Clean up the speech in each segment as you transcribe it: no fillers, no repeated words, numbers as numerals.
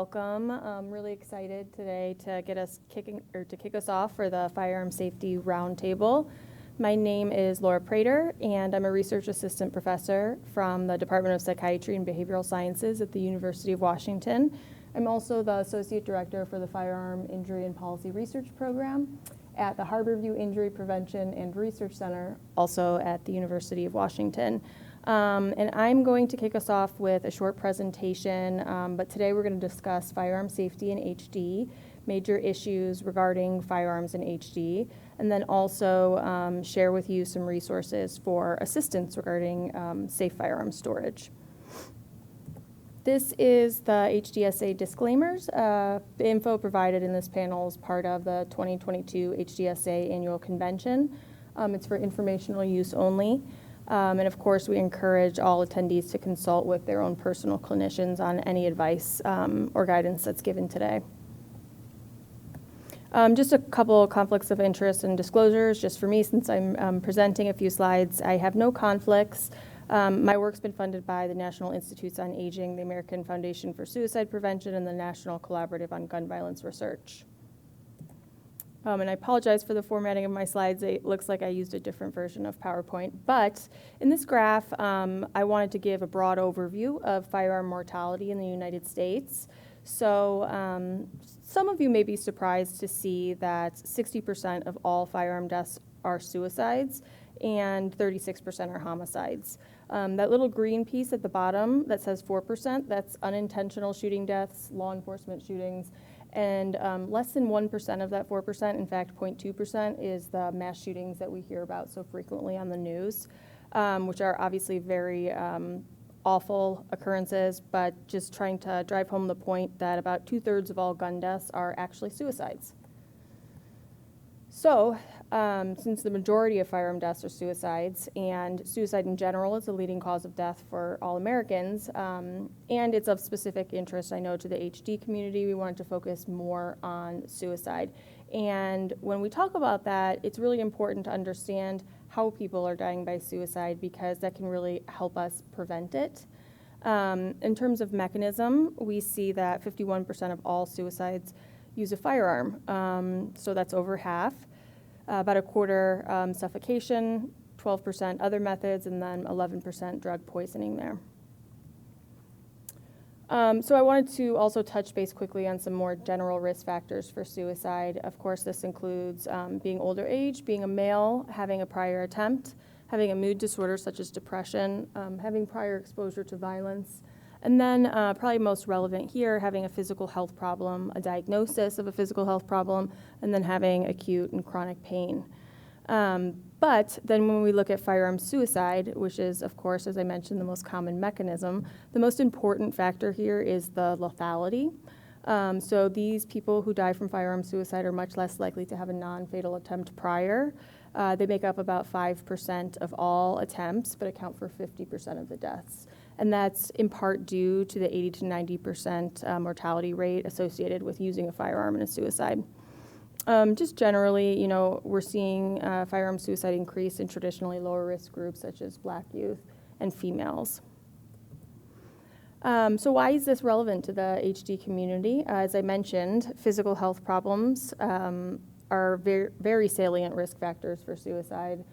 welcome. I'm really excited today to kick us off for the Firearm Safety Roundtable. My name is Laura Prater, and I'm a research assistant professor from the Department of Psychiatry and Behavioral Sciences at the University of Washington. I'm also the associate director for the Firearm Injury and Policy Research Program at the Harborview Injury Prevention and Research Center, also at the University of Washington. And I'm going to kick us off with a short presentation, but today we're going to discuss firearm safety in HD, major issues regarding firearms in HD, and then also share with you some resources for assistance regarding safe firearm storage. This is the HDSA disclaimers. The info provided in this panel is part of the 2022 HDSA Annual Convention. It's for informational use only. And of course, we encourage all attendees to consult with their own personal clinicians on any advice or guidance that's given today. Just a couple of conflicts of interest and disclosures, just for me, since I'm presenting a few slides. I have no conflicts. My work's been funded by the National Institutes on Aging, the American Foundation for Suicide Prevention, and the National Collaborative on Gun Violence Research. And I apologize for the formatting of my slides. It looks like I used a different version of PowerPoint. But in this graph, I wanted to give a broad overview of firearm mortality in the United States. So some of you may be surprised to see that 60% of all firearm deaths are suicides and 36% are homicides. That little green piece at the bottom that says 4%, that's unintentional shooting deaths, law enforcement shootings, and less than 1% of that 4%, in fact 0.2%, is the mass shootings that we hear about so frequently on the news, which are obviously very awful occurrences, but just trying to drive home the point that about 2/3 of all gun deaths are actually suicides. So, since the majority of firearm deaths are suicides, and suicide in general is the leading cause of death for all Americans, and it's of specific interest, I know, to the HD community, we wanted to focus more on suicide. And when we talk about that, it's really important to understand how people are dying by suicide, because that can really help us prevent it. In terms of mechanism, we see that 51% of all suicides use a firearm, so that's over half. About a quarter suffocation, 12% other methods, and then 11% drug poisoning there. So I wanted to also touch base quickly on some more general risk factors for suicide. Of course, this includes being older age, being a male, having a prior attempt, having a mood disorder such as depression, having prior exposure to violence, and then probably most relevant here, having a physical health problem, a diagnosis of a physical health problem, and then having acute and chronic pain. But then when we look at firearm suicide, which is, of course, as I mentioned, the most common mechanism, the most important factor here is the lethality. So these people who die from firearm suicide are much less likely to have a non-fatal attempt prior. They make up about 5% of all attempts, but account for 50% of the deaths. And that's in part due to the 80 to 90% mortality rate associated with using a firearm in a suicide. Just generally, you know, we're seeing firearm suicide increase in traditionally lower risk groups such as Black youth and females. So why is this relevant to the HD community? As I mentioned, physical health problems are very, very salient risk factors for suicide.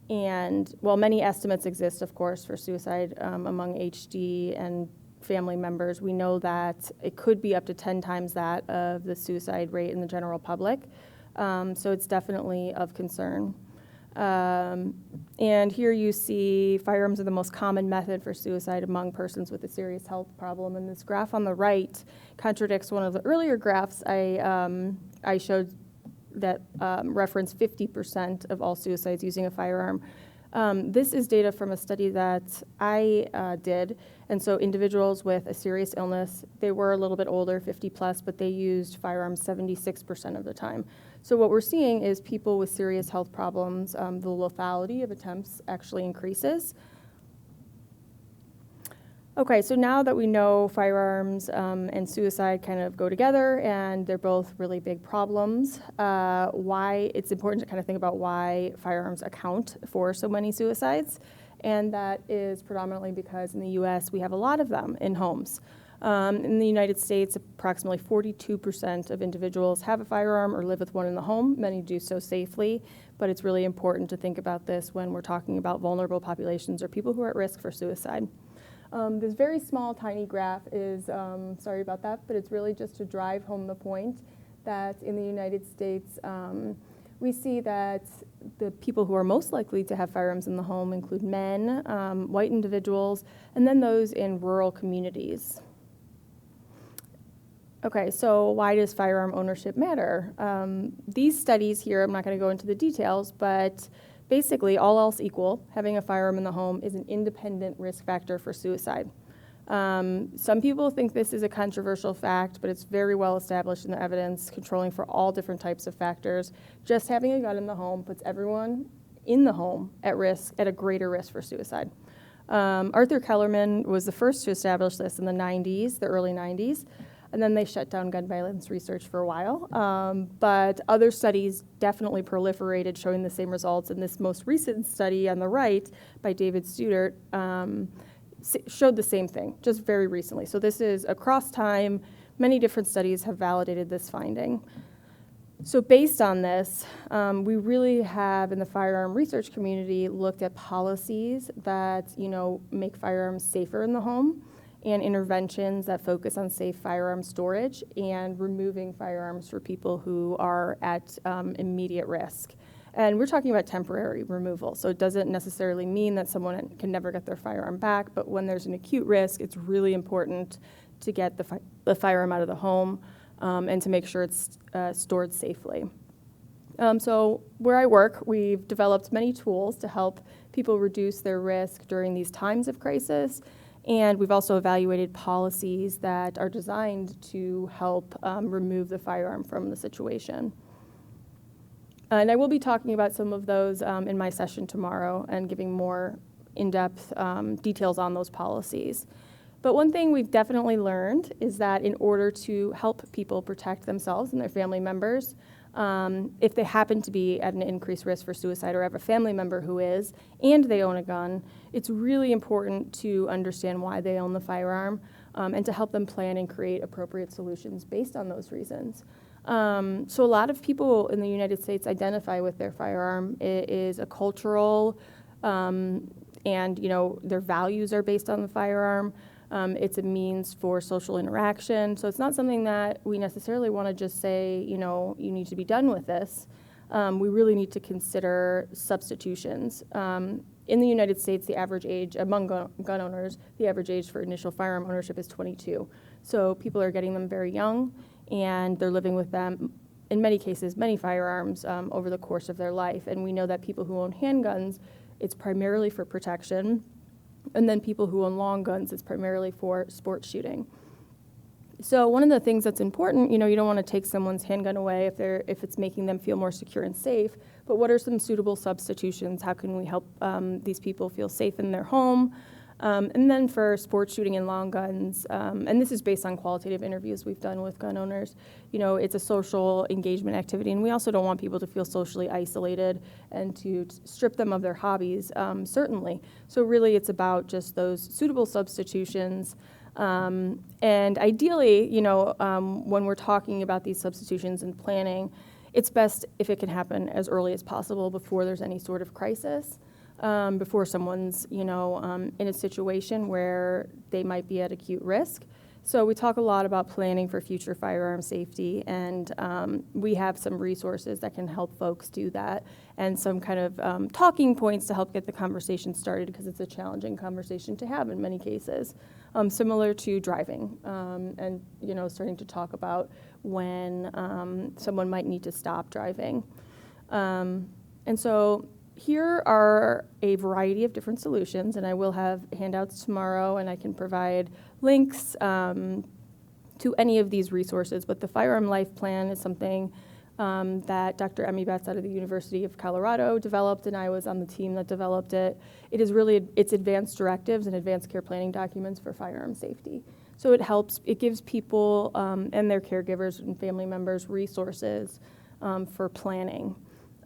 And while many estimates exist, of course, for suicide among HD and family members, we know that it could be up to 10 times that of the suicide rate in the general public. So it's definitely of concern. And here you see firearms are the most common method for suicide among persons with a serious health problem. And this graph on the right contradicts one of the earlier graphs I showed that reference 50% of all suicides using a firearm. This is data from a study that I did, and so individuals with a serious illness, they were a little bit older, 50 plus, but they used firearms 76% of the time. So what we're seeing is people with serious health problems, the lethality of attempts actually increases. Okay, so now that we know firearms and suicide kind of go together and they're both really big problems, why it's important to kind of think about why firearms account for so many suicides. And that is predominantly because in the US we have a lot of them in homes. In the United States, approximately 42% of individuals have a firearm or live with one in the home. Many do so safely, but it's really important to think about this when we're talking about vulnerable populations or people who are at risk for suicide. This very small, tiny graph is, sorry about that, but it's really just to drive home the point that in the United States, we see that the people who are most likely to have firearms in the home include men, white individuals, and then those in rural communities. Okay, so why does firearm ownership matter? These studies here, I'm not going to go into the details, but basically, all else equal, having a firearm in the home is an independent risk factor for suicide. Some people think this is a controversial fact, but it's very well established in the evidence, controlling for all different types of factors. Just having a gun in the home puts everyone in the home at risk, at a greater risk for suicide. Arthur Kellerman was the first to establish this in the 90s, the early 90s. And then they shut down gun violence research for a while. But other studies definitely proliferated, showing the same results. And this most recent study on the right by David Studert showed the same thing, just very recently. So this is across time. Many different studies have validated this finding. So based on this, we really have, in the firearm research community, looked at policies that, make firearms safer in the home, and interventions that focus on safe firearm storage and removing firearms for people who are at immediate risk. And we're talking about temporary removal, so it doesn't necessarily mean that someone can never get their firearm back, but when there's an acute risk, it's really important to get the firearm out of the home and to make sure it's stored safely. So where I work, we've developed many tools to help people reduce their risk during these times of crisis. And we've also evaluated policies that are designed to help remove the firearm from the situation. And I will be talking about some of those in my session tomorrow and giving more in-depth details on those policies. But one thing we've definitely learned is that in order to help people protect themselves and their family members, if they happen to be at an increased risk for suicide or have a family member who is, and they own a gun, it's really important to understand why they own the firearm and to help them plan and create appropriate solutions based on those reasons. So a lot of people in the United States identify with their firearm. It is a cultural, and their values are based on the firearm. It's a means for social interaction. So it's not something that we necessarily want to just say, you need to be done with this. We really need to consider substitutions. In the United States, the average age among gun owners, the average age for initial firearm ownership is 22. So people are getting them very young, and they're living with them, in many cases, many firearms over the course of their life. And we know that people who own handguns, it's primarily for protection. And then people who own long guns, it's primarily for sport shooting. So one of the things that's important, you don't want to take someone's handgun away if it's making them feel more secure and safe, but what are some suitable substitutions? How can we help these people feel safe in their home? And then for sport shooting and long guns, and this is based on qualitative interviews we've done with gun owners, it's a social engagement activity, and we also don't want people to feel socially isolated and to strip them of their hobbies, certainly. So really it's about just those suitable substitutions. And ideally, when we're talking about these substitutions and planning, it's best if it can happen as early as possible before there's any sort of crisis. Before someone's, in a situation where they might be at acute risk. So we talk a lot about planning for future firearm safety, and we have some resources that can help folks do that, and some kind of talking points to help get the conversation started, because it's a challenging conversation to have in many cases, similar to driving, and starting to talk about when someone might need to stop driving. And so here are a variety of different solutions, and I will have handouts tomorrow, and I can provide links to any of these resources. But the Firearm Life Plan is something that Dr. Emmy Betts out of the University of Colorado developed, and I was on the team that developed it. It's advanced directives and advanced care planning documents for firearm safety. So it gives people and their caregivers and family members resources for planning.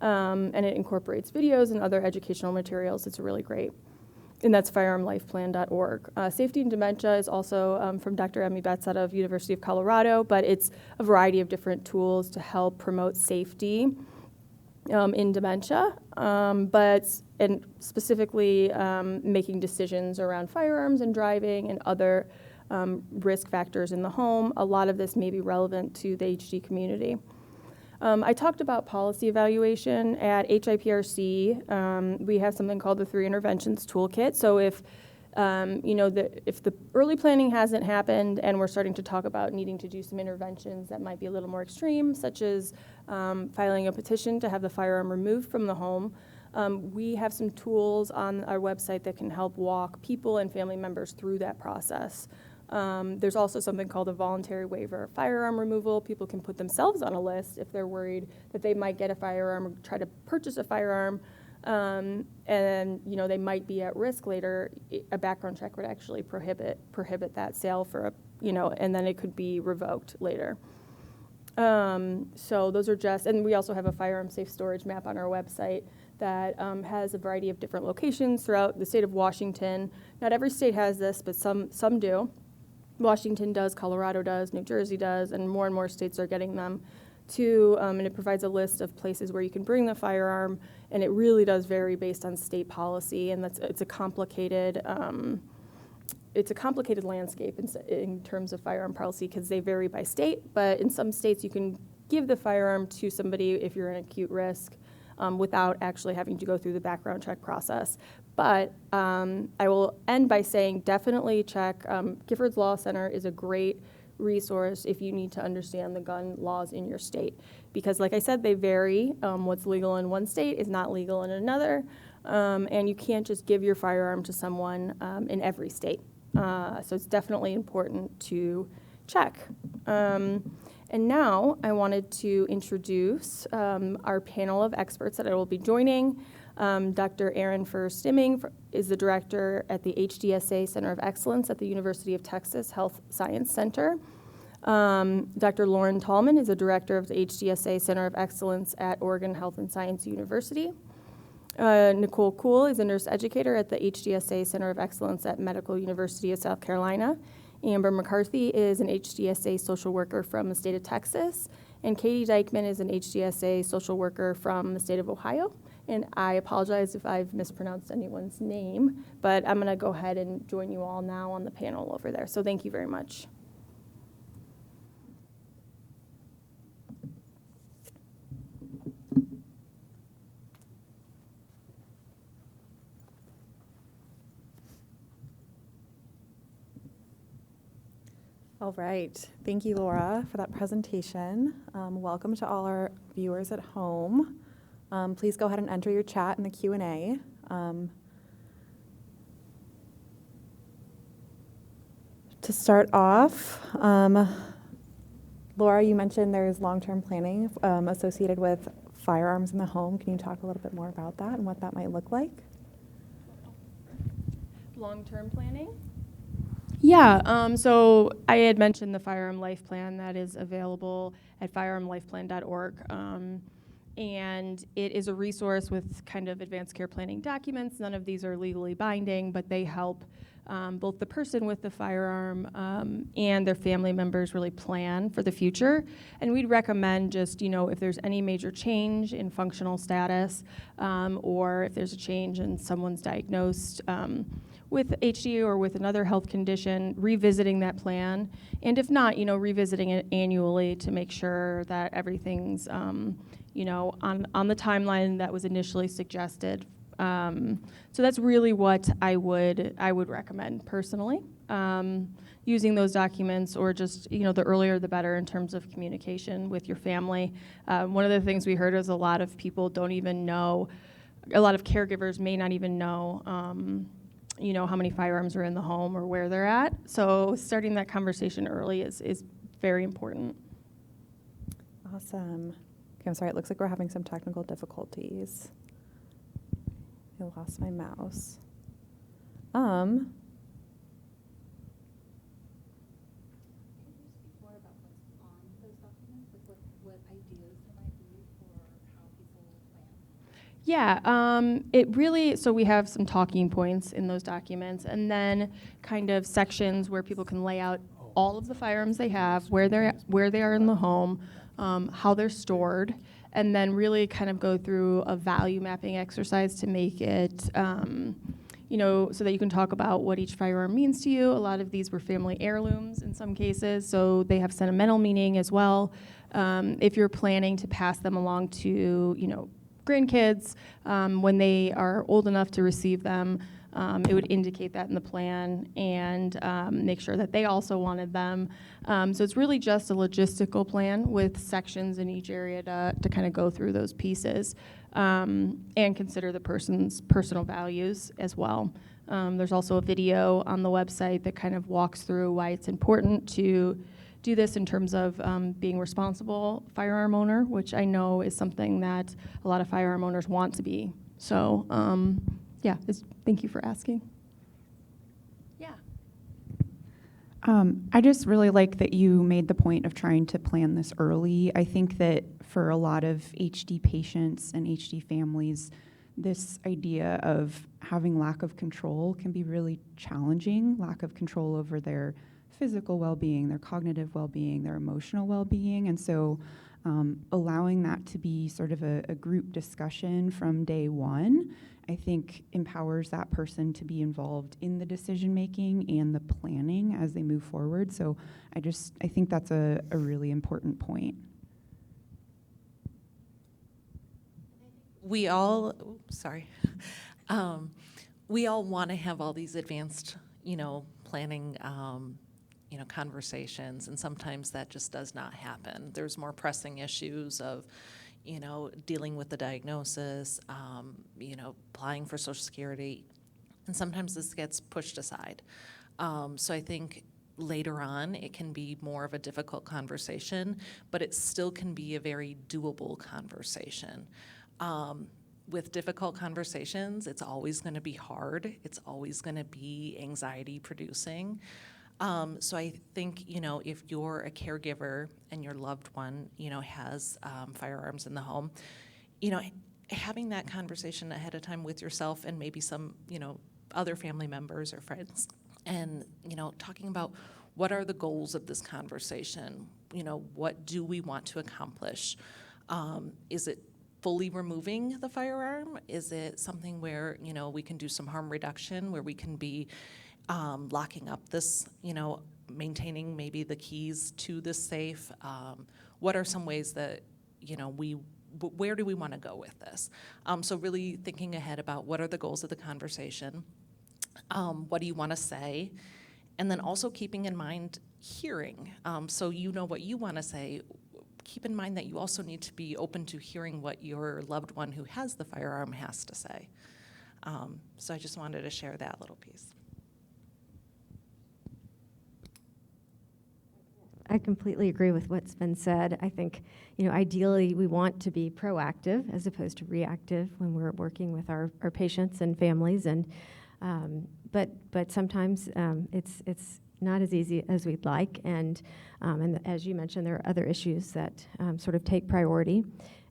And it incorporates videos and other educational materials. It's really great. and that's firearmlifeplan.org. Safety and Dementia is also from Dr. Emmy Betts out of University of Colorado, but it's a variety of different tools to help promote safety in dementia, and specifically making decisions around firearms and driving and other risk factors in the home. A lot of this may be relevant to the HD community. I talked about policy evaluation at HIPRC. We have something called the 3 Interventions Toolkit. So if if the early planning hasn't happened and we're starting to talk about needing to do some interventions that might be a little more extreme, such as filing a petition to have the firearm removed from the home, we have some tools on our website that can help walk people and family members through that process. There's also something called a voluntary waiver of firearm removal. People can put themselves on a list if they're worried that they might get a firearm or try to purchase a firearm, and they might be at risk later. A background check would actually prohibit that sale for and then it could be revoked later. So those are and we also have a firearm safe storage map on our website that has a variety of different locations throughout the state of Washington. Not every state has this, but some do. Washington does, Colorado does, New Jersey does, and more states are getting them too. And it provides a list of places where you can bring the firearm, and it really does vary based on state policy, and it's a complicated landscape in terms of firearm policy because they vary by state. But in some states, you can give the firearm to somebody if you're in acute risk without actually having to go through the background check process. But I will end by saying definitely check. Giffords Law Center is a great resource if you need to understand the gun laws in your state. Because like I said, they vary. What's legal in one state is not legal in another. And you can't just give your firearm to someone in every state. So it's definitely important to check. And now I wanted to introduce our panel of experts that I will be joining. Dr. Aaron Furr-Stimming is the director at the HDSA Center of Excellence at the University of Texas Health Science Center. Dr. Lauren Tallman is the director of the HDSA Center of Excellence at Oregon Health and Science University. Nicole Kuhl is a nurse educator at the HDSA Center of Excellence at Medical University of South Carolina. Amber McCarthy is an HDSA social worker from the state of Texas. And Katie Dykman is an HDSA social worker from the state of Ohio. And I apologize if I've mispronounced anyone's name, but I'm going to go ahead and join you all now on the panel over there. So thank you very much. All right. Thank you, Laura, for that presentation. Welcome to all our viewers at home. Please go ahead and enter your chat in the Q&A. To start off, Laura, you mentioned there's long-term planning associated with firearms in the home. Can you talk a little bit more about that and what that might look like? Long-term planning? Yeah, so I had mentioned the Firearm Life Plan that is available at firearmlifeplan.org. And it is a resource with kind of advanced care planning documents. None of these are legally binding, but they help both the person with the firearm and their family members really plan for the future. And we'd recommend just, if there's any major change in functional status or if there's a change in someone's diagnosed with HD or with another health condition, revisiting that plan. And if not, revisiting it annually to make sure that everything's on the timeline that was initially suggested. So that's really what I would recommend personally, using those documents, or just the earlier the better in terms of communication with your family. One of the things we heard is a lot of people don't even know, a lot of caregivers may not even know how many firearms are in the home or where they're at. So starting that conversation early is very important. Awesome. Okay, I'm sorry, it looks like we're having some technical difficulties. I lost my mouse. Can you speak more about what's on those documents? Like what ideas there might be for how people plan? Yeah, so we have some talking points in those documents, and then kind of sections where people can lay out all of the firearms they have, where they are in the home, how they're stored, and then really kind of go through a value mapping exercise to make it, so that you can talk about what each firearm means to you. A lot of these were family heirlooms in some cases, so they have sentimental meaning as well. If you're planning to pass them along to, grandkids, when they are old enough to receive them, it would indicate that in the plan and make sure that they also wanted them. So it's really just a logistical plan with sections in each area to kind of go through those pieces and consider the person's personal values as well. There's also a video on the website that kind of walks through why it's important to do this in terms of being responsible firearm owner, which I know is something that a lot of firearm owners want to be. So, thank you for asking. Yeah. I just really like that you made the point of trying to plan this early. I think that for a lot of HD patients and HD families, this idea of having lack of control can be really challenging, lack of control over their physical well-being, their cognitive well-being, their emotional well-being. And so allowing that to be sort of a group discussion from day one, I think empowers that person to be involved in the decision-making and the planning as they move forward. So I think that's a really important point. We all want to have all these advanced, planning, conversations, and sometimes that just does not happen. There's more pressing issues of, dealing with the diagnosis, applying for Social Security, and sometimes this gets pushed aside. So I think later on it can be more of a difficult conversation, but it still can be a very doable conversation. With difficult conversations, it's always going to be hard. It's always going to be anxiety producing. So I think, if you're a caregiver and your loved one, has firearms in the home, having that conversation ahead of time with yourself and maybe some, other family members or friends, and, talking about what are the goals of this conversation? What do we want to accomplish? Is it fully removing the firearm? Is it something where, we can do some harm reduction, where we can be locking up this, maintaining maybe the keys to this safe? What are some ways that, where do we want to go with this? So really thinking ahead about what are the goals of the conversation, what do you want to say, and then also keeping in mind hearing. So what you want to say. Keep in mind that you also need to be open to hearing what your loved one who has the firearm has to say. So I just wanted to share that little piece. I completely agree with what's been said. I think, ideally we want to be proactive as opposed to reactive when we're working with our patients and families. And but sometimes it's not as easy as we'd like. And as you mentioned, there are other issues that sort of take priority.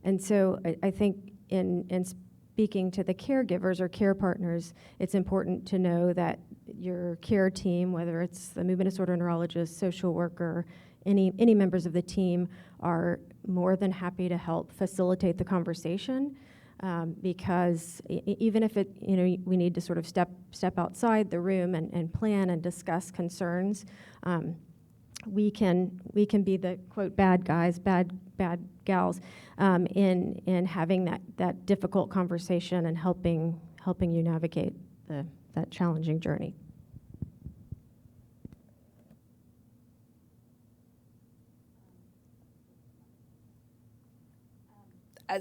And so I think in speaking to the caregivers or care partners, it's important to know that your care team, whether it's the movement disorder neurologist, social worker, any members of the team, are more than happy to help facilitate the conversation, because even if we need to sort of step outside the room and plan and discuss concerns, we can be the quote bad guys, bad gals, in having that difficult conversation and helping you navigate that challenging journey.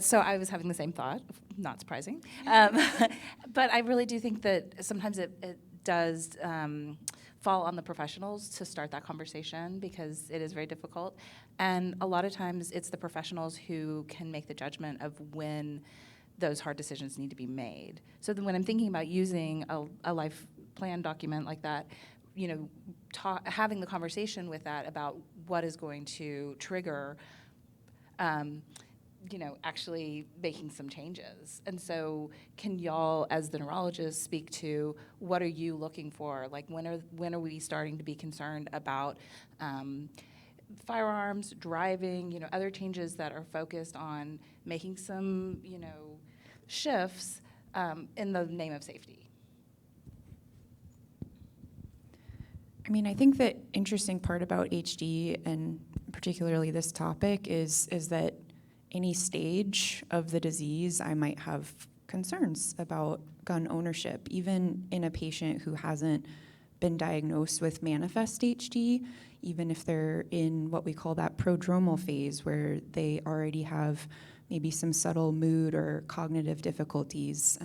So I was having the same thought, not surprising. But I really do think that sometimes it does fall on the professionals to start that conversation, because it is very difficult. And a lot of times it's the professionals who can make the judgment of when those hard decisions need to be made. So then when I'm thinking about using a life plan document like that, having the conversation with that about what is going to trigger actually making some changes. And so can y'all, as the neurologists, speak to what are you looking for? Like when are we starting to be concerned about firearms, driving, other changes that are focused on making some, shifts in the name of safety? I mean, I think the interesting part about HD and particularly this topic is that any stage of the disease, I might have concerns about gun ownership, even in a patient who hasn't been diagnosed with manifest HD, even if they're in what we call that prodromal phase, where they already have maybe some subtle mood or cognitive difficulties.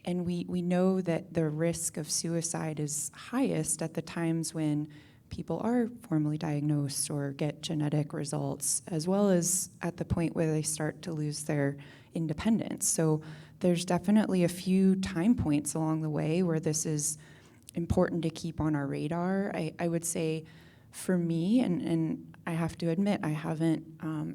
And we know that the risk of suicide is highest at the times when people are formally diagnosed or get genetic results, as well as at the point where they start to lose their independence. So there's definitely a few time points along the way where this is important to keep on our radar. I would say for me, and I have to admit, I haven't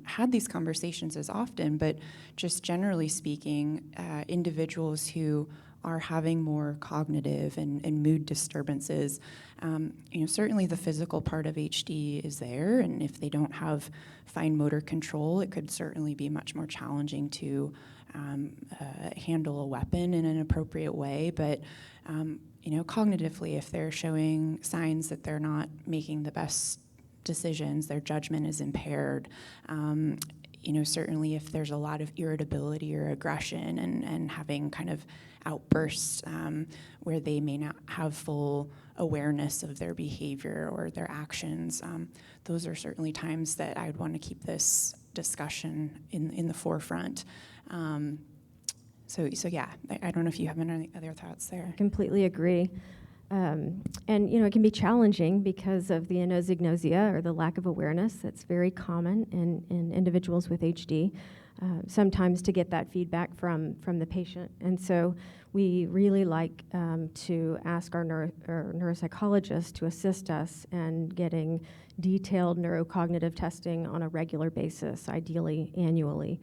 had these conversations as often, but just generally speaking, individuals who are having more cognitive and mood disturbances, certainly the physical part of HD is there, and if they don't have fine motor control, it could certainly be much more challenging to handle a weapon in an appropriate way, but cognitively, if they're showing signs that they're not making the best decisions, their judgment is impaired, certainly if there's a lot of irritability or aggression and having kind of outbursts where they may not have full awareness of their behavior or their actions, those are certainly times that I would want to keep this discussion in the forefront. So yeah, I don't know if you have any other thoughts there. I completely agree. And it can be challenging because of the anosognosia or the lack of awareness that's very common in individuals with HD. Sometimes to get that feedback from the patient. And so we really like to ask our neuropsychologists to assist us in getting detailed neurocognitive testing on a regular basis, ideally annually,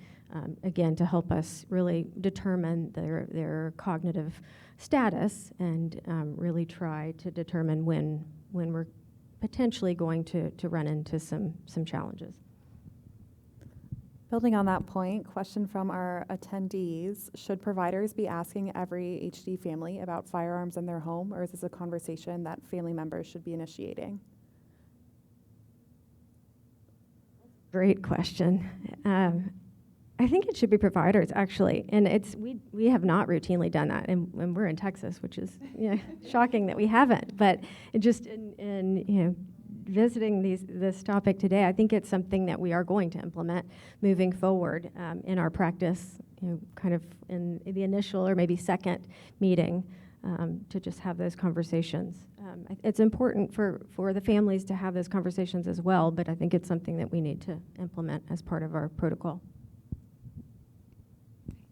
again, to help us really determine their cognitive status and really try to determine when we're potentially going to run into some challenges. Building on that point, question from our attendees: should providers be asking every HD family about firearms in their home, or is this a conversation that family members should be initiating? Great question. I think it should be providers, actually, and we have not routinely done that, and we're in Texas, which is shocking that we haven't. But just in visiting this topic today, I think it's something that we are going to implement moving forward in our practice, kind of in the initial or maybe second meeting, to just have those conversations. It's important for the families to have those conversations as well, but I think it's something that we need to implement as part of our protocol.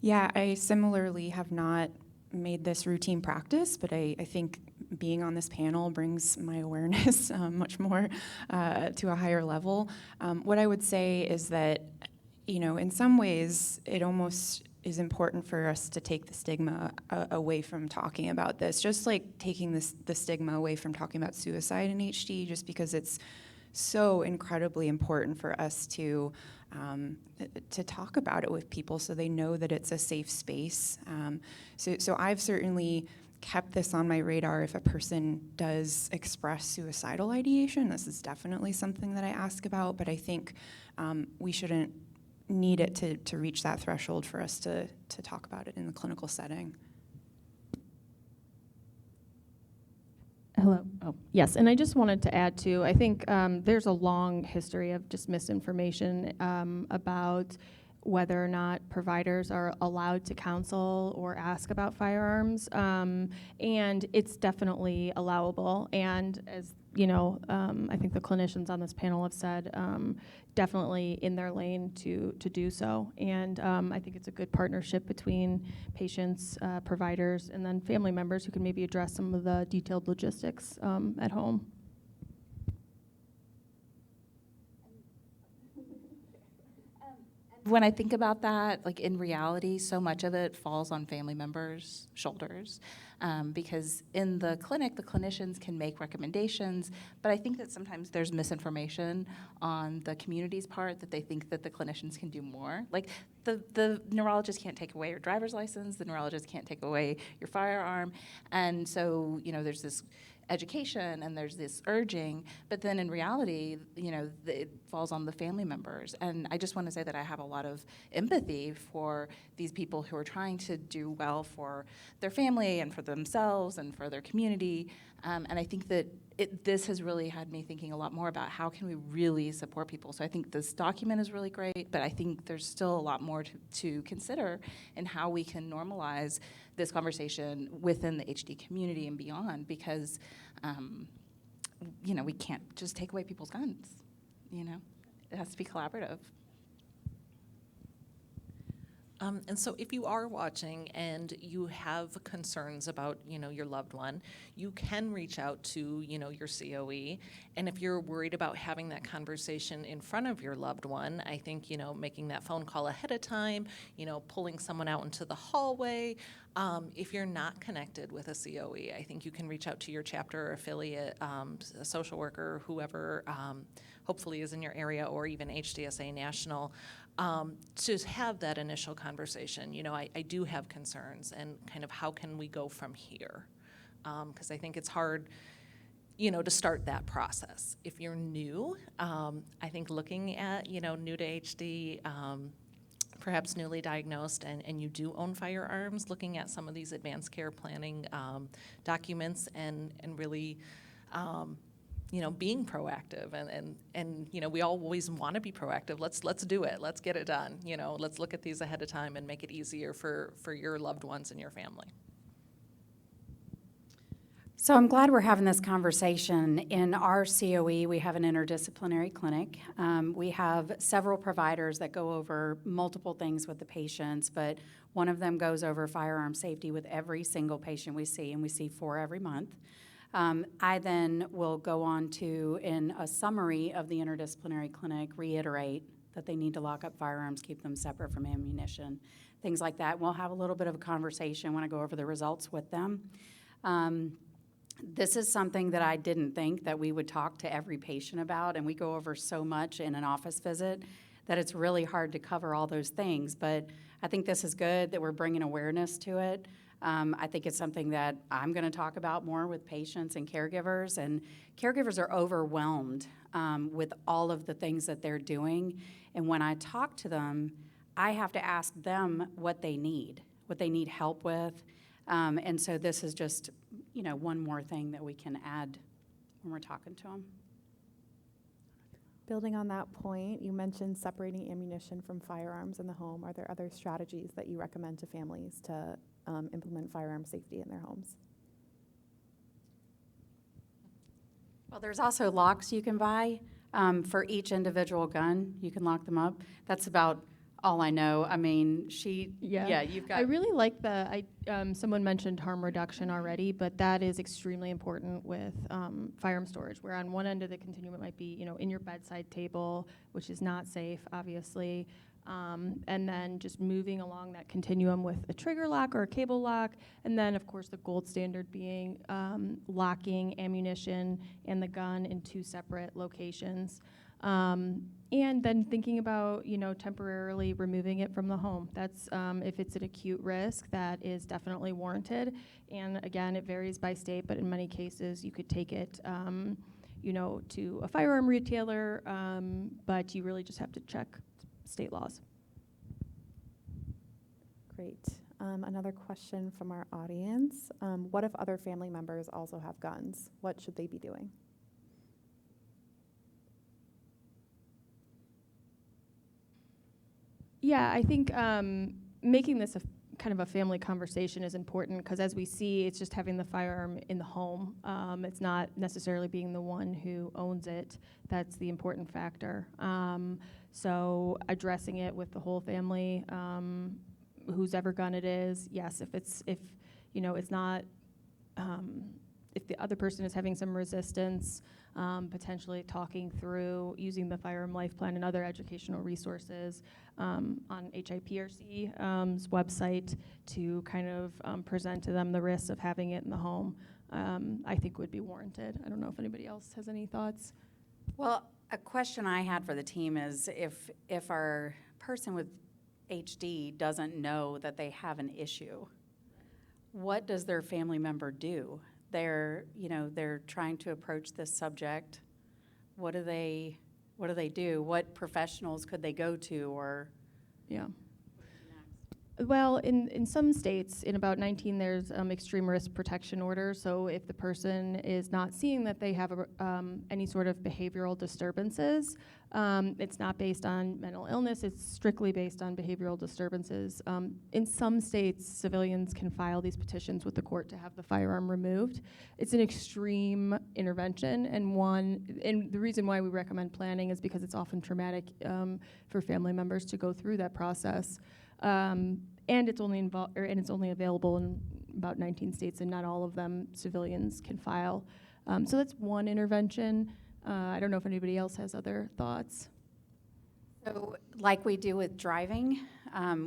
Yeah, I similarly have not made this routine practice, but I think being on this panel brings my awareness much more to a higher level. What I would say is that, in some ways, it almost is important for us to take the stigma away from talking about this, just like taking the stigma away from talking about suicide in HD, just because it's so incredibly important for us to talk about it with people so they know that it's a safe space. So I've certainly kept this on my radar. If a person does express suicidal ideation, this is definitely something that I ask about, but I think we shouldn't need it to reach that threshold for us to talk about it in the clinical setting. Hello. Oh, yes. And I just wanted to add too, I think there's a long history of just misinformation about whether or not providers are allowed to counsel or ask about firearms. And it's definitely allowable. And as I think the clinicians on this panel have said, definitely in their lane to do so. And I think it's a good partnership between patients, providers, and then family members who can maybe address some of the detailed logistics at home. And when I think about that, like in reality, so much of it falls on family members' shoulders. Because in the clinic, the clinicians can make recommendations, but I think that sometimes there's misinformation on the community's part that they think that the clinicians can do more. Like the neurologist can't take away your driver's license, the neurologist can't take away your firearm, and so, there's this education and there's this urging, but then in reality, it falls on the family members. And I just want to say that I have a lot of empathy for these people who are trying to do well for their family and for themselves and for their community. And I think that this has really had me thinking a lot more about how can we really support people. So I think this document is really great, but I think there's still a lot more to consider in how we can normalize this conversation within the HD community and beyond, because we can't just take away people's guns. It has to be collaborative. And so if you are watching and you have concerns about, your loved one, you can reach out to, your COE. And if you're worried about having that conversation in front of your loved one, I think, making that phone call ahead of time, pulling someone out into the hallway. If you're not connected with a COE, I think you can reach out to your chapter or affiliate, a social worker, whoever hopefully is in your area, or even HDSA National, to have that initial conversation. I do have concerns, and kind of how can we go from here? Because I think it's hard, to start that process. If you're new, I think looking at, new to HD, perhaps newly diagnosed, and you do own firearms, looking at some of these advanced care planning documents and really being proactive, and we always want to be proactive. Let's do it. Let's get it done. Let's look at these ahead of time and make it easier for your loved ones and your family. So I'm glad we're having this conversation. In our COE, we have an interdisciplinary clinic. We have several providers that go over multiple things with the patients, but one of them goes over firearm safety with every single patient we see, and we see 4 every month. I then will go on to, in a summary of the interdisciplinary clinic, reiterate that they need to lock up firearms, keep them separate from ammunition, things like that. We'll have a little bit of a conversation when I go over the results with them. This is something that I didn't think that we would talk to every patient about, and we go over so much in an office visit that it's really hard to cover all those things. But I think this is good that we're bringing awareness to it. I think it's something that I'm going to talk about more with patients and caregivers are overwhelmed with all of the things that they're doing. And when I talk to them, I have to ask them what they need help with. And so this is just, one more thing that we can add when we're talking to them. Building on that point, you mentioned separating ammunition from firearms in the home. Are there other strategies that you recommend to families to implement firearm safety in their homes? Well, there's also locks you can buy for each individual gun. You can lock them up. That's about all I know. I mean, you've got. I really like someone mentioned harm reduction already, but that is extremely important with firearm storage, where on one end of the continuum it might be, in your bedside table, which is not safe, obviously. And then just moving along that continuum with a trigger lock or a cable lock, and then of course the gold standard being locking ammunition and the gun in 2 separate locations. And then thinking about, temporarily removing it from the home. That's, if it's an acute risk, that is definitely warranted. And again, it varies by state, but in many cases you could take it, to a firearm retailer, but you really just have to check state laws. Great. Another question from our audience. What if other family members also have guns? What should they be doing? Yeah, I think making this kind of a family conversation is important, because as we see, it's just having the firearm in the home. It's not necessarily being the one who owns it. That's the important factor. So addressing it with the whole family, whose ever gun it is. Yes, if it's not if the other person is having some resistance, potentially talking through using the Firearm Life Plan and other educational resources on HIPRC's website to kind of present to them the risks of having it in the home, I think would be warranted. I don't know if anybody else has any thoughts. Well, a question I had for the team is if our person with HD doesn't know that they have an issue, what does their family member do? They're trying to approach this subject. What do they do? What professionals could they go to, or? Yeah. Well, in some states, in about 19, there's extreme risk protection orders. So if the person is not seeing that they have any sort of behavioral disturbances, it's not based on mental illness. It's strictly based on behavioral disturbances. In some states, civilians can file these petitions with the court to have the firearm removed. It's an extreme intervention, and the reason why we recommend planning is because it's often traumatic for family members to go through that process. And it's only available in about 19 states, and not all of them civilians can file. So that's one intervention. I don't know if anybody else has other thoughts. So, like we do with driving,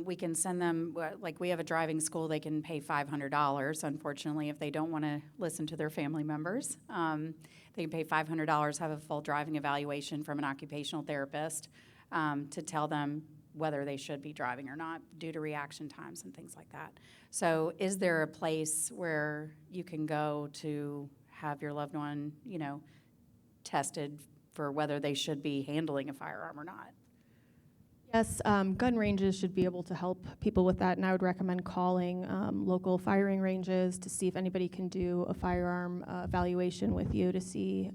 we can send them, like we have a driving school, they can pay $500. Unfortunately, if they don't want to listen to their family members, they can pay $500, have a full driving evaluation from an occupational therapist to tell them whether they should be driving or not due to reaction times and things like that. So is there a place where you can go to have your loved one, tested for whether they should be handling a firearm or not? Yes, gun ranges should be able to help people with that, and I would recommend calling local firing ranges to see if anybody can do a firearm evaluation with you to see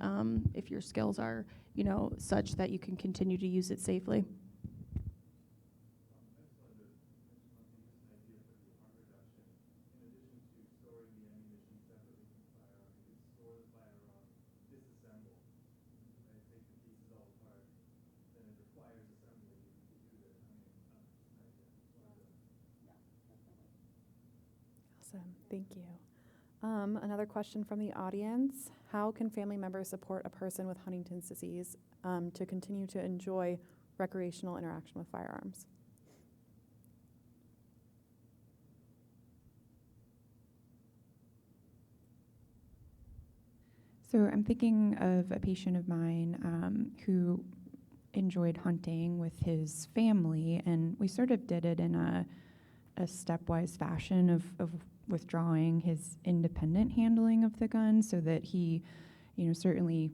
if your skills are, such that you can continue to use it safely. Awesome, thank you. Another question from the audience. How can family members support a person with Huntington's disease to continue to enjoy recreational interaction with firearms? So I'm thinking of a patient of mine who enjoyed hunting with his family, and we sort of did it in a stepwise fashion of withdrawing his independent handling of the gun so that he, certainly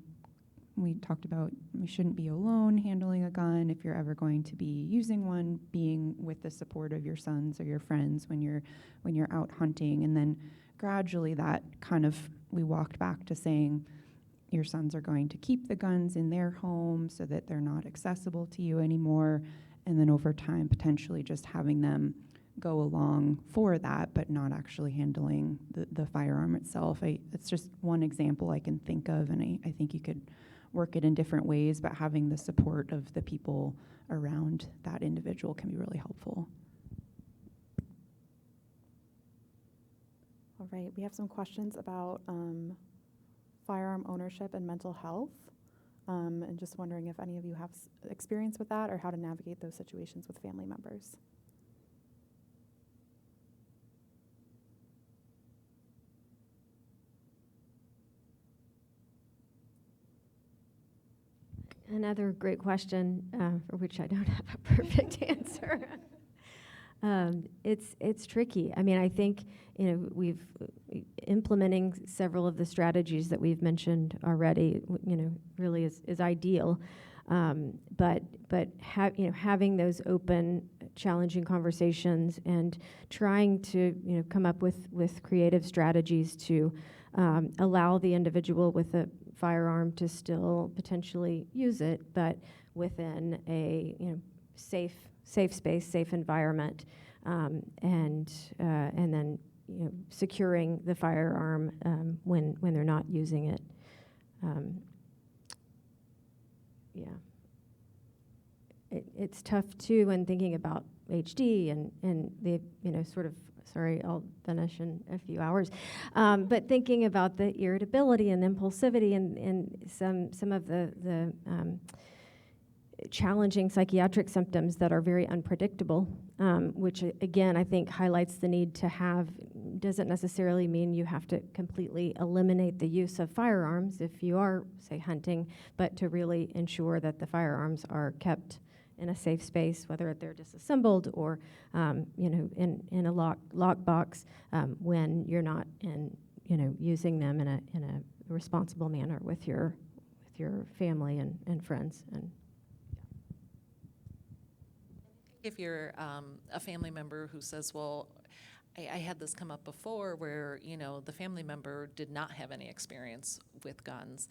we talked about we shouldn't be alone handling a gun. If you're ever going to be using one, being with the support of your sons or your friends when you're out hunting. And then gradually that we walked back to saying your sons are going to keep the guns in their home so that they're not accessible to you anymore. And then over time, potentially just having them go along for that, but not actually handling the firearm itself. It's just one example I can think of, and I think you could work it in different ways, but having the support of the people around that individual can be really helpful. All right, we have some questions about firearm ownership and mental health, and just wondering if any of you have experience with that or how to navigate those situations with family members. Another great question for which I don't have a perfect answer. It's tricky. I mean, I think we've implementing several of the strategies that we've mentioned already. Really is ideal, but having those open, challenging conversations and trying to come up with creative strategies to allow the individual with a firearm to still potentially use it, but within a safe space, safe environment, and then securing the firearm when they're not using it. It's tough too when thinking about HD and the sort of sorry, I'll finish in a few hours. But thinking about the irritability and impulsivity and some of the challenging psychiatric symptoms that are very unpredictable, which again, I think highlights the need to have, doesn't necessarily mean you have to completely eliminate the use of firearms if you are, say, hunting, but to really ensure that the firearms are kept in a safe space, whether they're disassembled or, in a lock box when you're not using them in a responsible manner with your family and friends. And if you're a family member who says, well, I had this come up before where, the family member did not have any experience with guns.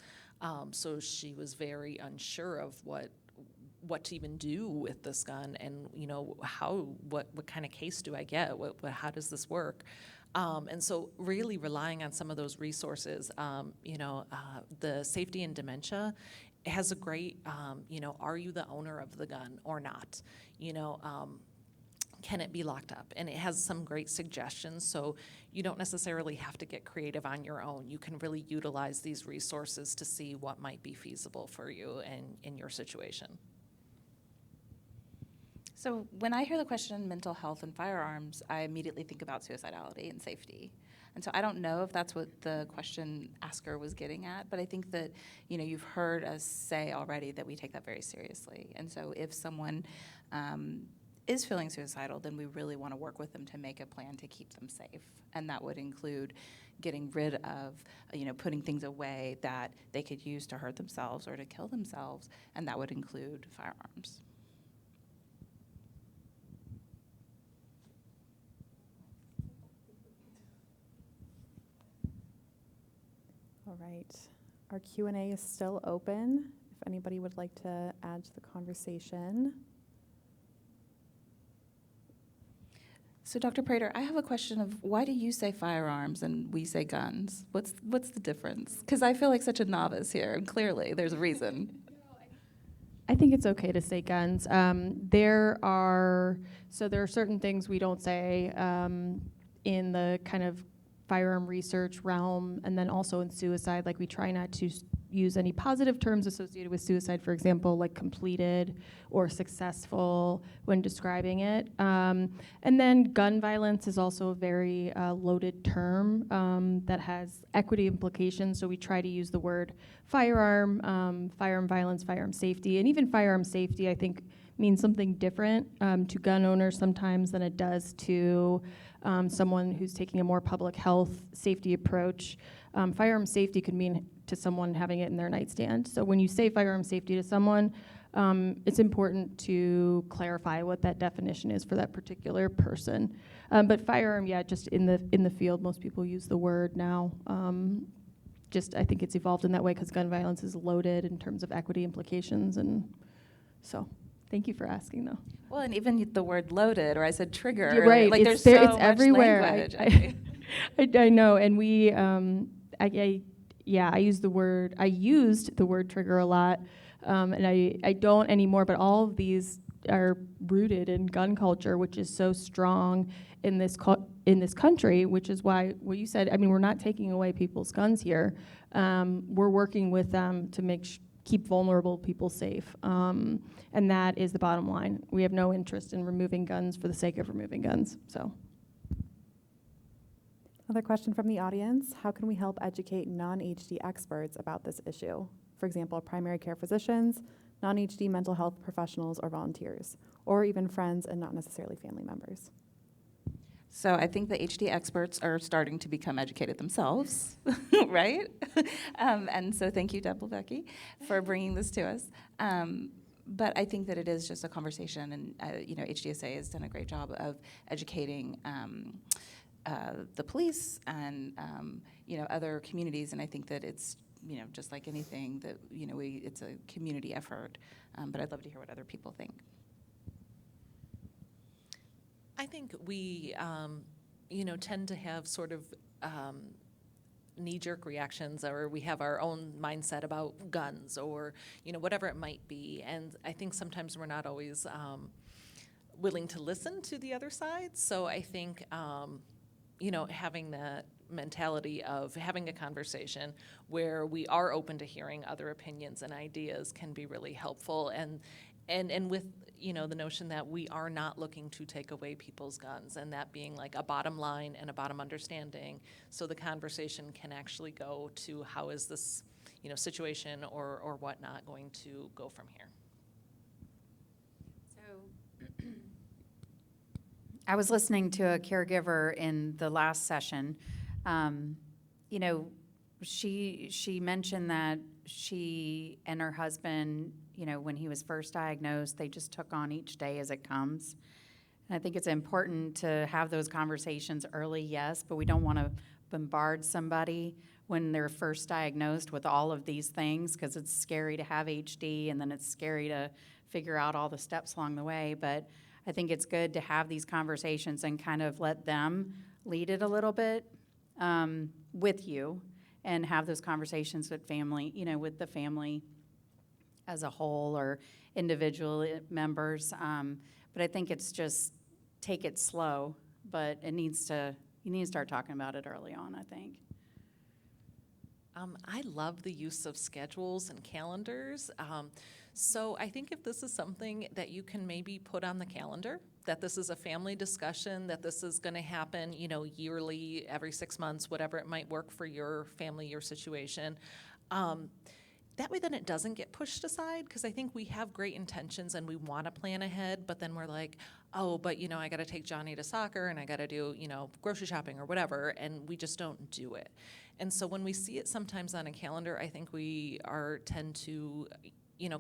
So she was very unsure of what to even do with this gun and, what kind of case do I get? How does this work? And so really relying on some of those resources, the Safety and Dementia has a great, are you the owner of the gun or not? Can it be locked up? And it has some great suggestions, so you don't necessarily have to get creative on your own. You can really utilize these resources to see what might be feasible for you and in your situation. So when I hear the question mental health and firearms, I immediately think about suicidality and safety. And so I don't know if that's what the question asker was getting at, but I think that, you've heard us say already that we take that very seriously. And so if someone is feeling suicidal, then we really want to work with them to make a plan to keep them safe. And that would include getting rid of, putting things away that they could use to hurt themselves or to kill themselves, and that would include firearms. All right. Our Q&A is still open. If anybody would like to add to the conversation. So Dr. Prater, I have a question of why do you say firearms and we say guns? What's the difference? Because I feel like such a novice here, and clearly there's a reason. I think it's okay to say guns. There are certain things we don't say in the kind of firearm research realm, and then also in suicide, like we try not to use any positive terms associated with suicide, for example, like completed or successful when describing it. And then gun violence is also a very loaded term that has equity implications, so we try to use the word firearm, firearm violence, firearm safety, and even firearm safety, I think, means something different to gun owners sometimes than it does to someone who's taking a more public health safety approach. Firearm safety could mean to someone having it in their nightstand. So when you say firearm safety to someone, it's important to clarify what that definition is for that particular person. But firearm, just in the field, most people use the word now. I think it's evolved in that way because gun violence is loaded in terms of equity implications, and so. Thank you for asking, though. Well, and even the word loaded, or I said trigger. You're right. Like It's there's so it's much everywhere. language. I know, and we, I used the word trigger a lot, and I don't anymore. But all of these are rooted in gun culture, which is so strong in this country. Which is why what you said. I mean, we're not taking away people's guns here. We're working with them to keep vulnerable people safe. And that is the bottom line. We have no interest in removing guns for the sake of removing guns. So, Another question from the audience. How can we help educate non-HD experts about this issue? For example, primary care physicians, non-HD mental health professionals or volunteers, or even friends and not necessarily family members. So I think the HD experts are starting to become educated themselves, right? And so thank you, Deb Becky, for bringing this to us. But I think that it is just a conversation, and HDSA has done a great job of educating the police and other communities, and I think that it's just like anything that it's a community effort. But I'd love to hear what other people think. I think we, tend to have sort of knee-jerk reactions, or we have our own mindset about guns, or whatever it might be. And I think sometimes we're not always willing to listen to the other side. So I think, having that mentality of having a conversation where we are open to hearing other opinions and ideas can be really helpful. And with, the notion that we are not looking to take away people's guns, and that being like a bottom line and a bottom understanding, so the conversation can actually go to how is this, situation or whatnot going to go from here. So I was listening to a caregiver in the last session. She mentioned that she and her husband, when he was first diagnosed, they just took on each day as it comes. And I think it's important to have those conversations early, yes, but we don't want to bombard somebody when they're first diagnosed with all of these things, because it's scary to have HD and then it's scary to figure out all the steps along the way. But I think it's good to have these conversations and kind of let them lead it a little bit with you, and have those conversations with family, with the family as a whole or individual members. But I think it's just take it slow, but you need to start talking about it early on, I think. I love the use of schedules and calendars. So I think if this is something that you can maybe put on the calendar, that this is a family discussion, that this is going to happen, yearly, every 6 months, whatever it might work for your family, your situation. That way then it doesn't get pushed aside, because I think we have great intentions and we want to plan ahead, but then we're like, oh, but I got to take Johnny to soccer and I got to do, grocery shopping or whatever, and we just don't do it. And so when we see it sometimes on a calendar, I think we tend to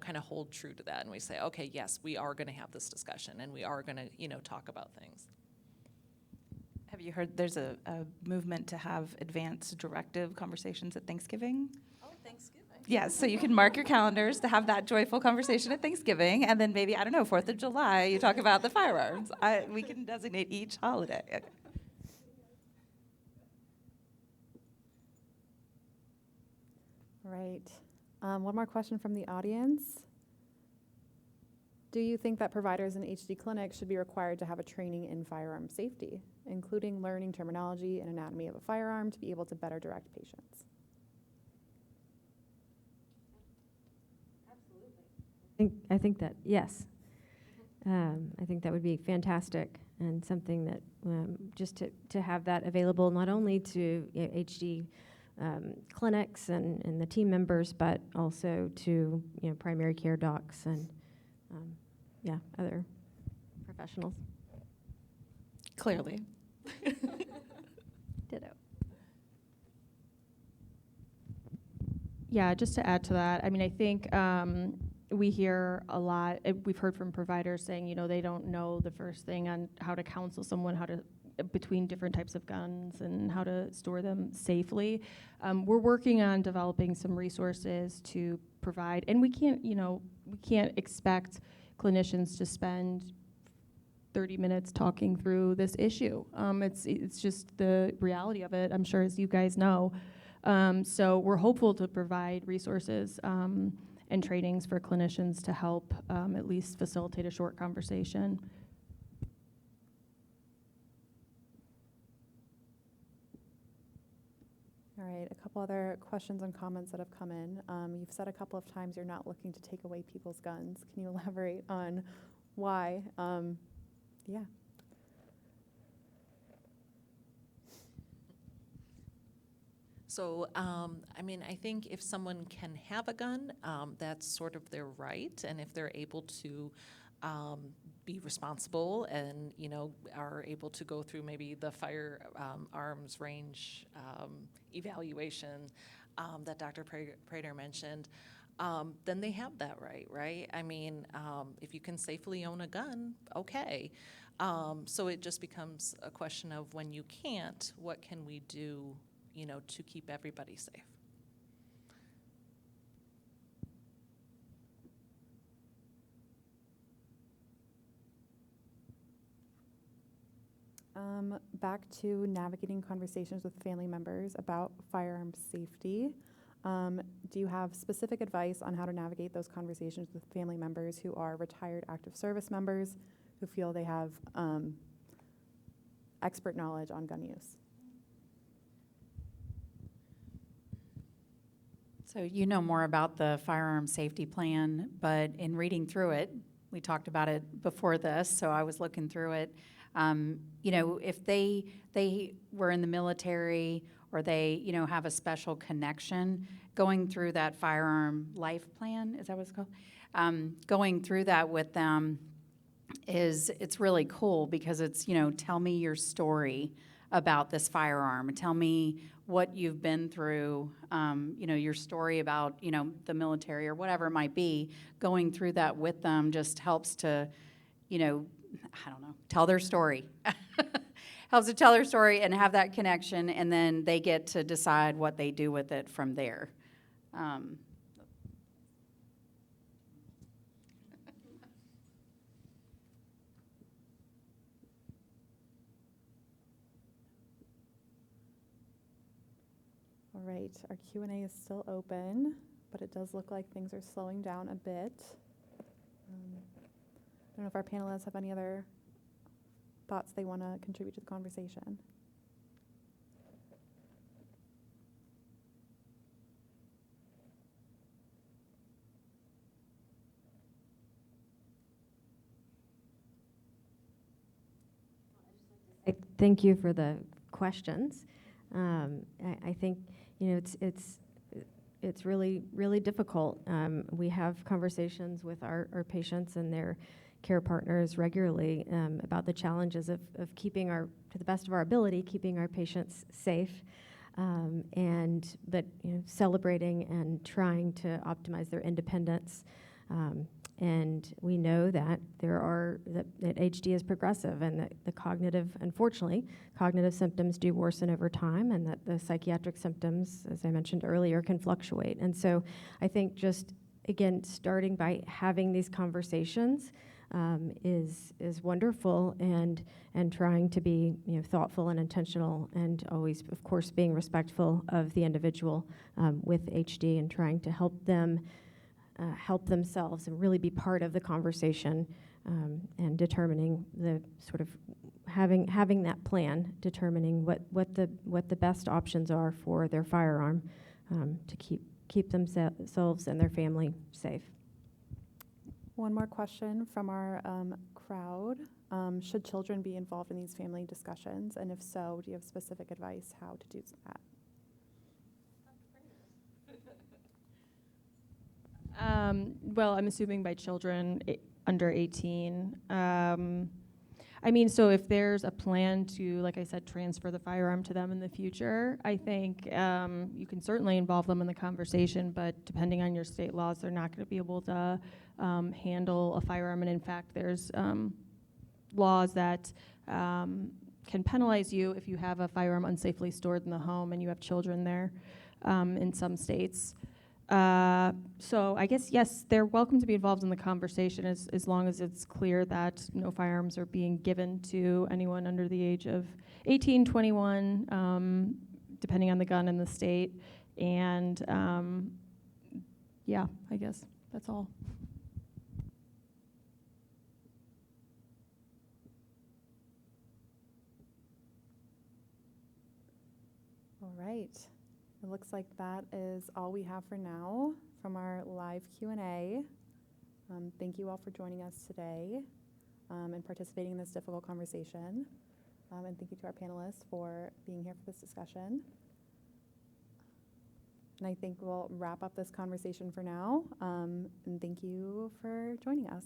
kind of hold true to that, and we say, okay, yes, we are going to have this discussion and we are going to, talk about things. Have you heard there's a movement to have advanced directive conversations at Thanksgiving? Oh, Thanksgiving. Yes, so you can mark your calendars to have that joyful conversation at Thanksgiving, and then maybe, 4th of July, you talk about the firearms. We can designate each holiday. Right. One more question from the audience. Do you think that providers in HD clinics should be required to have a training in firearm safety, including learning terminology and anatomy of a firearm to be able to better direct patients? I think that, yes. I think that would be fantastic, and something that just to have that available not only to HD clinics and the team members, but also to primary care docs and other professionals. Clearly. Ditto. Yeah, just to add to that, I think we hear a lot, we've heard from providers saying, they don't know the first thing on how to counsel someone, between different types of guns and how to store them safely. We're working on developing some resources to provide, and we can't expect clinicians to spend 30 minutes talking through this issue. It's just the reality of it, I'm sure, as you guys know. So we're hopeful to provide resources and trainings for clinicians to help at least facilitate a short conversation. All right, a couple other questions and comments that have come in. You've said a couple of times you're not looking to take away people's guns. Can you elaborate on why? Yeah. So, I think if someone can have a gun, that's sort of their right, and if they're able to be responsible and, are able to go through maybe the firearms range evaluation that Dr. Prater mentioned, then they have that right? If you can safely own a gun, okay. So it just becomes a question of when you can't, what can we do, to keep everybody safe? Back to navigating conversations with family members about firearm safety. Do you have specific advice on how to navigate those conversations with family members who are retired active service members who feel they have expert knowledge on gun use. So you know more about the firearm safety plan, but in reading through it, we talked about it before this, so I was looking through it. You know, if they were in the military or they, you know, have a special connection, going through that firearm life plan, is that what it's called? Going through that with them it's really cool because it's, you know, tell me your story about this firearm. Tell me what you've been through, you know, your story about, you know, the military or whatever it might be. Going through that with them just helps to, you know, I don't know, tell their story. Helps to tell their story and have that connection, and then they get to decide what they do with it from there. All right, our Q&A is still open, but it does look like things are slowing down a bit. I don't know if our panelists have any other thoughts they want to contribute to the conversation. Thank you for the questions. I think, you know, it's really difficult. We have conversations with our patients and their care partners regularly about the challenges of keeping to the best of our ability, keeping our patients safe, but you know, celebrating and trying to optimize their independence. And we know that that HD is progressive, and that unfortunately, cognitive symptoms do worsen over time, and that the psychiatric symptoms, as I mentioned earlier, can fluctuate. And so I think just, again, starting by having these conversations is wonderful, and trying to be, you know, thoughtful and intentional, and always, of course, being respectful of the individual with HD, and trying to help them help themselves and really be part of the conversation, and determining the sort of having that plan, determining what the best options are for their firearm, to keep themselves and their family safe. One more question from our crowd. Should children be involved in these family discussions? And if so, do you have specific advice how to do that? Well, I'm assuming by children under 18. I mean, so if there's a plan to, like I said, transfer the firearm to them in the future, I think you can certainly involve them in the conversation, but depending on your state laws, they're not going to be able to handle a firearm. And in fact, there's laws that can penalize you if you have a firearm unsafely stored in the home and you have children there in some states. So I guess, yes, they're welcome to be involved in the conversation as long as it's clear that no firearms are being given to anyone under the age of 18, 21, depending on the gun in the state. And yeah, I guess that's all. All right. It looks like that is all we have for now from our live Q&A. Thank you all for joining us today and participating in this difficult conversation. And thank you to our panelists for being here for this discussion. And I think we'll wrap up this conversation for now. And thank you for joining us.